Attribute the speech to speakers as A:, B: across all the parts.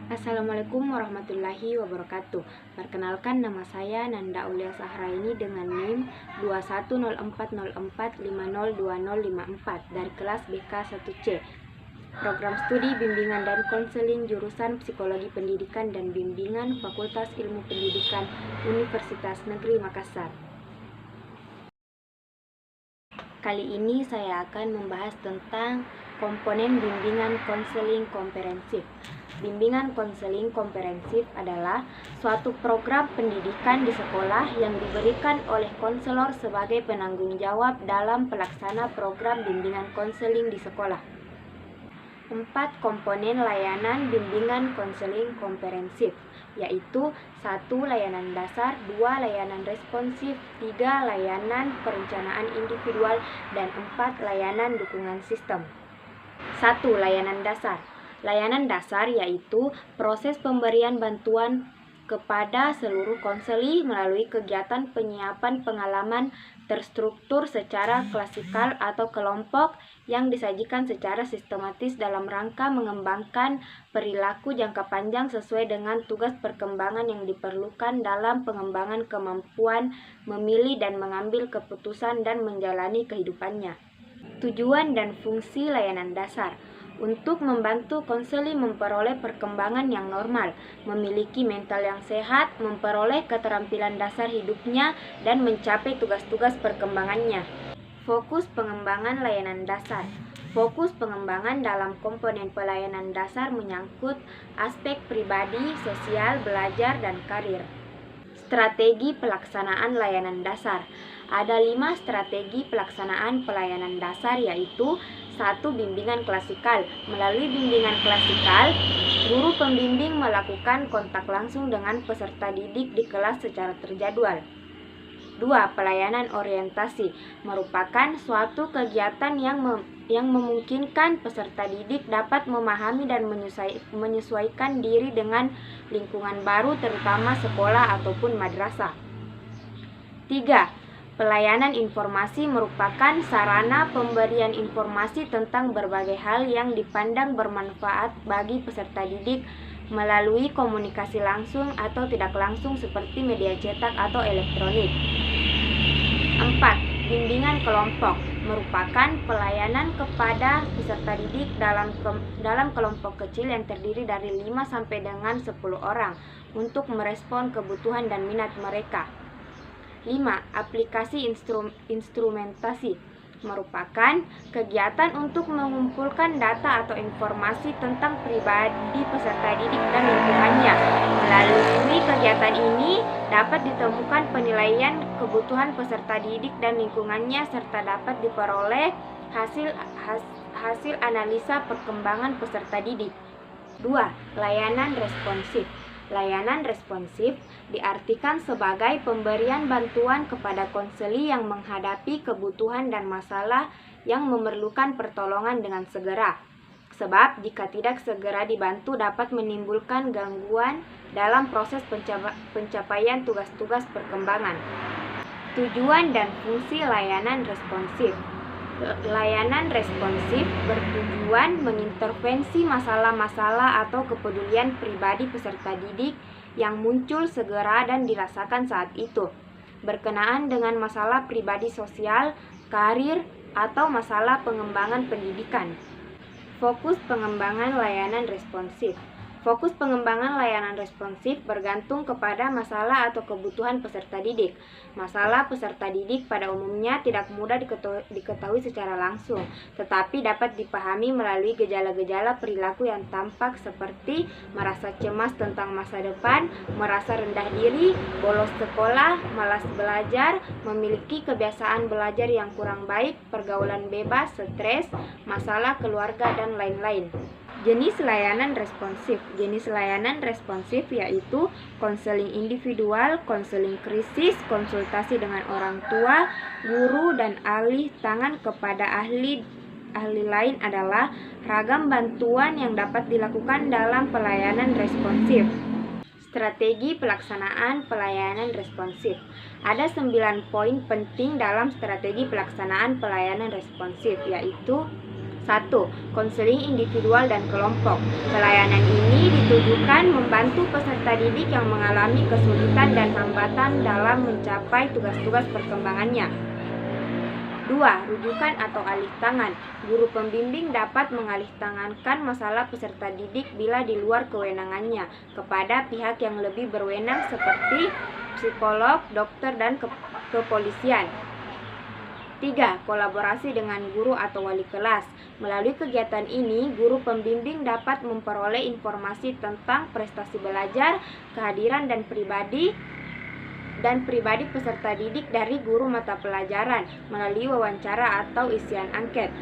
A: Assalamualaikum warahmatullahi wabarakatuh. Perkenalkan, nama saya Nanda Aulia Sahraini dengan NIM 210404502054 dari kelas BK 1C. Program Studi Bimbingan dan Konseling jurusan Psikologi Pendidikan dan Bimbingan Fakultas Ilmu Pendidikan Universitas Negeri Makassar. Kali ini saya akan membahas tentang komponen bimbingan konseling komprehensif. Bimbingan konseling komprehensif adalah suatu program pendidikan di sekolah yang diberikan oleh konselor sebagai penanggung jawab dalam pelaksana program bimbingan konseling di sekolah. 4 komponen layanan bimbingan konseling komprehensif, yaitu 1. Layanan dasar, 2. Layanan responsif, 3. Layanan perencanaan individual, dan 4. Layanan dukungan sistem. 1. Layanan dasar. Layanan dasar yaitu proses pemberian bantuan kepada seluruh konseli melalui kegiatan penyiapan pengalaman terstruktur secara klasikal atau kelompok yang disajikan secara sistematis dalam rangka mengembangkan perilaku jangka panjang sesuai dengan tugas perkembangan yang diperlukan dalam pengembangan kemampuan memilih dan mengambil keputusan dan menjalani kehidupannya. Tujuan dan fungsi layanan dasar untuk membantu konseli memperoleh perkembangan yang normal, memiliki mental yang sehat, memperoleh keterampilan dasar hidupnya, dan mencapai tugas-tugas perkembangannya. Fokus pengembangan layanan dasar. Fokus pengembangan dalam komponen pelayanan dasar menyangkut aspek pribadi, sosial, belajar, dan karir. Strategi pelaksanaan layanan dasar. Ada 5 strategi pelaksanaan pelayanan dasar, yaitu 1. Bimbingan klasikal. Melalui bimbingan klasikal, guru pembimbing melakukan kontak langsung dengan peserta didik di kelas secara terjadwal. 2. Pelayanan orientasi merupakan suatu kegiatan yang memungkinkan peserta didik dapat memahami dan menyesuaikan diri dengan lingkungan baru, terutama sekolah ataupun madrasah. 3. Pelayanan informasi merupakan sarana pemberian informasi tentang berbagai hal yang dipandang bermanfaat bagi peserta didik melalui komunikasi langsung atau tidak langsung seperti media cetak atau elektronik. 4. Bimbingan kelompok merupakan pelayanan kepada peserta didik dalam kelompok kecil yang terdiri dari 5 sampai dengan 10 orang untuk merespon kebutuhan dan minat mereka. 5. Aplikasi instrumentasi merupakan kegiatan untuk mengumpulkan data atau informasi tentang pribadi peserta didik dan lingkungannya. Melalui kegiatan ini dapat ditemukan penilaian kebutuhan peserta didik dan lingkungannya serta dapat diperoleh hasil analisa perkembangan peserta didik. 2. Layanan responsif. Layanan responsif diartikan sebagai pemberian bantuan kepada konseli yang menghadapi kebutuhan dan masalah yang memerlukan pertolongan dengan segera. Sebab jika tidak segera dibantu dapat menimbulkan gangguan dalam proses pencapaian tugas-tugas perkembangan. Tujuan dan fungsi layanan responsif. Layanan responsif bertujuan mengintervensi masalah-masalah atau kepedulian pribadi peserta didik yang muncul segera dan dirasakan saat itu, berkenaan dengan masalah pribadi sosial, karir, atau masalah pengembangan pendidikan. Fokus pengembangan layanan responsif. Fokus pengembangan layanan responsif bergantung kepada masalah atau kebutuhan peserta didik. Masalah peserta didik pada umumnya tidak mudah diketahui secara langsung, tetapi dapat dipahami melalui gejala-gejala perilaku yang tampak seperti merasa cemas tentang masa depan, merasa rendah diri, bolos sekolah, malas belajar, memiliki kebiasaan belajar yang kurang baik, pergaulan bebas, stres, masalah keluarga, dan lain-lain. Jenis layanan responsif. Jenis layanan responsif yaitu konseling individual, konseling krisis, konsultasi dengan orang tua, guru, dan alih tangan kepada ahli lain adalah ragam bantuan yang dapat dilakukan dalam pelayanan responsif. Strategi pelaksanaan pelayanan responsif. Ada 9 poin penting dalam strategi pelaksanaan pelayanan responsif, yaitu 1. Konseling individual dan kelompok. Pelayanan ini ditujukan membantu peserta didik yang mengalami kesulitan dan hambatan dalam mencapai tugas-tugas perkembangannya. 2. Rujukan atau alih tangan. Guru pembimbing dapat mengalihtangankan masalah peserta didik bila di luar kewenangannya kepada pihak yang lebih berwenang seperti psikolog, dokter, dan kepolisian. 3. Kolaborasi dengan guru atau wali kelas. Melalui kegiatan ini, guru pembimbing dapat memperoleh informasi tentang prestasi belajar, kehadiran dan pribadi peserta didik dari guru mata pelajaran melalui wawancara atau isian angket.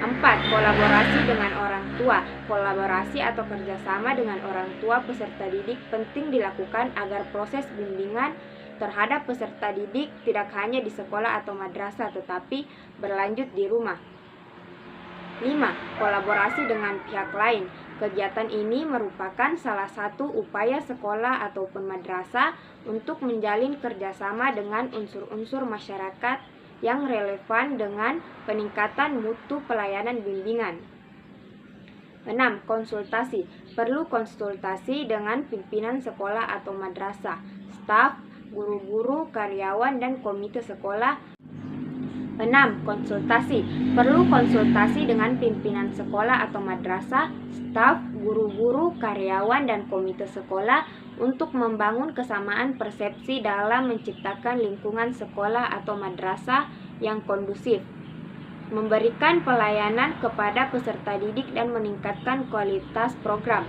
A: 4. Kolaborasi dengan orang tua. Kolaborasi atau kerjasama dengan orang tua peserta didik penting dilakukan agar proses bimbingan terhadap peserta didik tidak hanya di sekolah atau madrasah tetapi berlanjut di rumah. 5. Kolaborasi dengan pihak lain. Kegiatan ini merupakan salah satu upaya sekolah ataupun madrasah untuk menjalin kerjasama dengan unsur-unsur masyarakat yang relevan dengan peningkatan mutu pelayanan bimbingan. 6. Konsultasi. Perlu konsultasi dengan pimpinan sekolah atau madrasah, staf, guru-guru, karyawan, dan komite sekolah. 6. Konsultasi. Perlu konsultasi dengan pimpinan sekolah atau madrasah, staf, guru-guru, karyawan, dan komite sekolah untuk membangun kesamaan persepsi dalam menciptakan lingkungan sekolah atau madrasah yang kondusif, memberikan pelayanan kepada peserta didik dan meningkatkan kualitas program.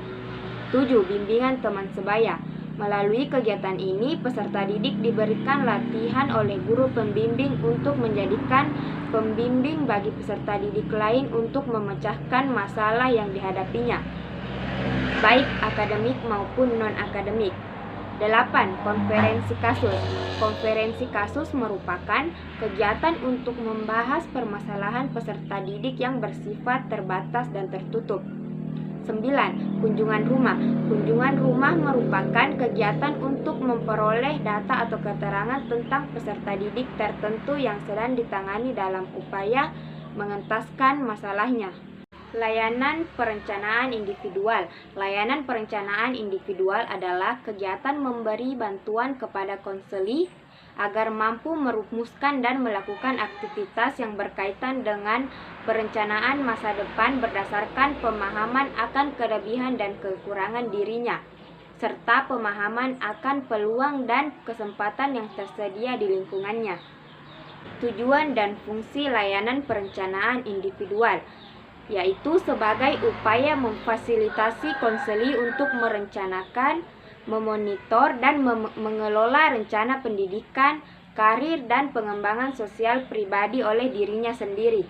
A: 7. Bimbingan teman sebaya. Melalui kegiatan ini, peserta didik diberikan latihan oleh guru pembimbing untuk menjadikan pembimbing bagi peserta didik lain untuk memecahkan masalah yang dihadapinya, baik akademik maupun non-akademik. 8. Konferensi kasus. Konferensi kasus merupakan kegiatan untuk membahas permasalahan peserta didik yang bersifat terbatas dan tertutup. 9. Kunjungan rumah. Kunjungan rumah merupakan kegiatan untuk memperoleh data atau keterangan tentang peserta didik tertentu yang sedang ditangani dalam upaya mengentaskan masalahnya. Layanan perencanaan individual. Layanan perencanaan individual adalah kegiatan memberi bantuan kepada konseli agar mampu merumuskan dan melakukan aktivitas yang berkaitan dengan perencanaan masa depan berdasarkan pemahaman akan kelebihan dan kekurangan dirinya, serta pemahaman akan peluang dan kesempatan yang tersedia di lingkungannya. Tujuan dan fungsi layanan perencanaan individual yaitu sebagai upaya memfasilitasi konseli untuk merencanakan, memonitor, dan mengelola rencana pendidikan, karir, dan pengembangan sosial pribadi oleh dirinya sendiri.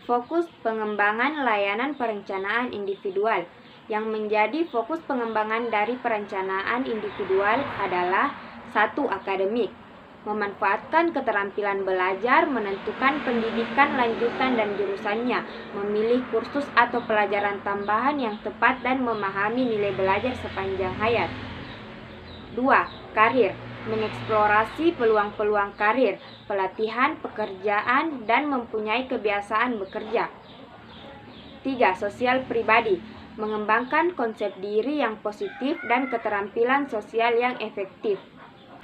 A: Fokus pengembangan layanan perencanaan individual. Yang menjadi fokus pengembangan dari perencanaan individual adalah 1. Akademik. Memanfaatkan keterampilan belajar, menentukan pendidikan lanjutan dan jurusannya, memilih kursus atau pelajaran tambahan yang tepat dan memahami nilai belajar sepanjang hayat. 2. Karir. Mengeksplorasi peluang-peluang karir, pelatihan, pekerjaan, dan mempunyai kebiasaan bekerja. 3. Sosial pribadi. Mengembangkan konsep diri yang positif dan keterampilan sosial yang efektif.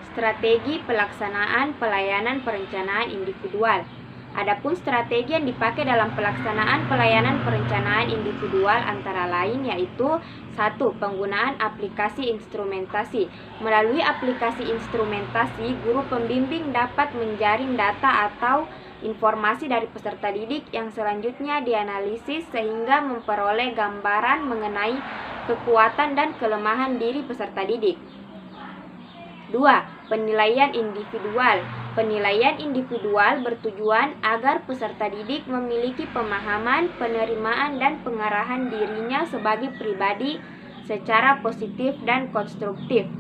A: Strategi pelaksanaan pelayanan perencanaan individual. Adapun strategi yang dipakai dalam pelaksanaan pelayanan perencanaan individual antara lain yaitu 1. Penggunaan aplikasi instrumentasi. Melalui aplikasi instrumentasi, guru pembimbing dapat menjaring data atau informasi dari peserta didik yang selanjutnya dianalisis sehingga memperoleh gambaran mengenai kekuatan dan kelemahan diri peserta didik. 2. Penilaian individual. Penilaian individual bertujuan agar peserta didik memiliki pemahaman, penerimaan, dan pengarahan dirinya sebagai pribadi secara positif dan konstruktif.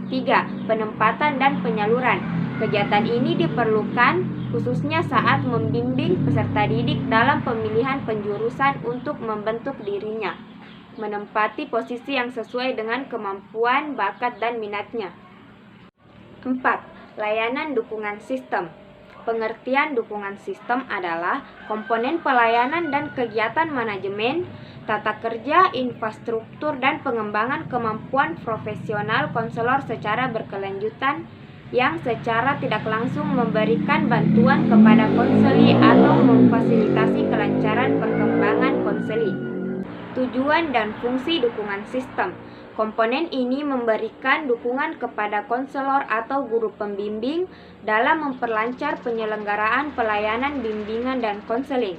A: 3. Penempatan dan penyaluran. Kegiatan ini diperlukan khususnya saat membimbing peserta didik dalam pemilihan penjurusan untuk membentuk dirinya, menempati posisi yang sesuai dengan kemampuan, bakat, dan minatnya. 4. Layanan dukungan sistem. Pengertian dukungan sistem adalah komponen pelayanan dan kegiatan manajemen, tata kerja, infrastruktur, dan pengembangan kemampuan profesional konselor secara berkelanjutan yang secara tidak langsung memberikan bantuan kepada konseli atau memfasilitasi kelancaran perkembangan konseli. Tujuan dan fungsi dukungan sistem. Komponen ini memberikan dukungan kepada konselor atau guru pembimbing dalam memperlancar penyelenggaraan pelayanan bimbingan dan konseling.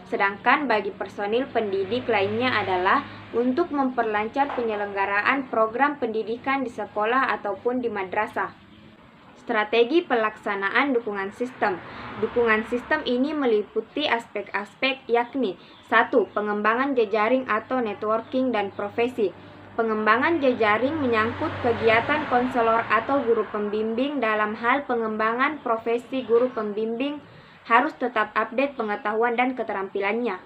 A: Sedangkan bagi personil pendidik lainnya adalah untuk memperlancar penyelenggaraan program pendidikan di sekolah ataupun di madrasah. Strategi pelaksanaan dukungan sistem. Dukungan sistem ini meliputi aspek-aspek yakni 1. Pengembangan jejaring atau networking dan profesi. Pengembangan jejaring menyangkut kegiatan konselor atau guru pembimbing dalam hal pengembangan profesi guru pembimbing harus tetap update pengetahuan dan keterampilannya.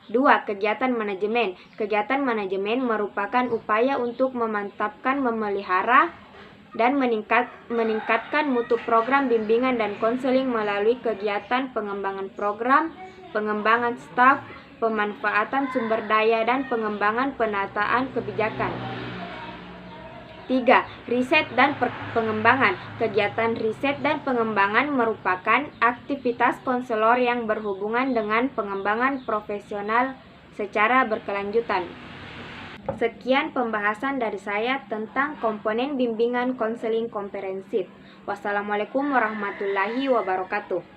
A: 2. Kegiatan manajemen. Kegiatan manajemen merupakan upaya untuk memantapkan, memelihara, dan meningkatkan mutu program bimbingan dan konseling melalui kegiatan pengembangan program, pengembangan staf, pemanfaatan sumber daya, dan pengembangan penataan kebijakan. 3. Riset dan pengembangan. Kegiatan riset dan pengembangan merupakan aktivitas konselor yang berhubungan dengan pengembangan profesional secara berkelanjutan. Sekian pembahasan dari saya tentang komponen bimbingan konseling komprehensif. Wassalamualaikum warahmatullahi wabarakatuh.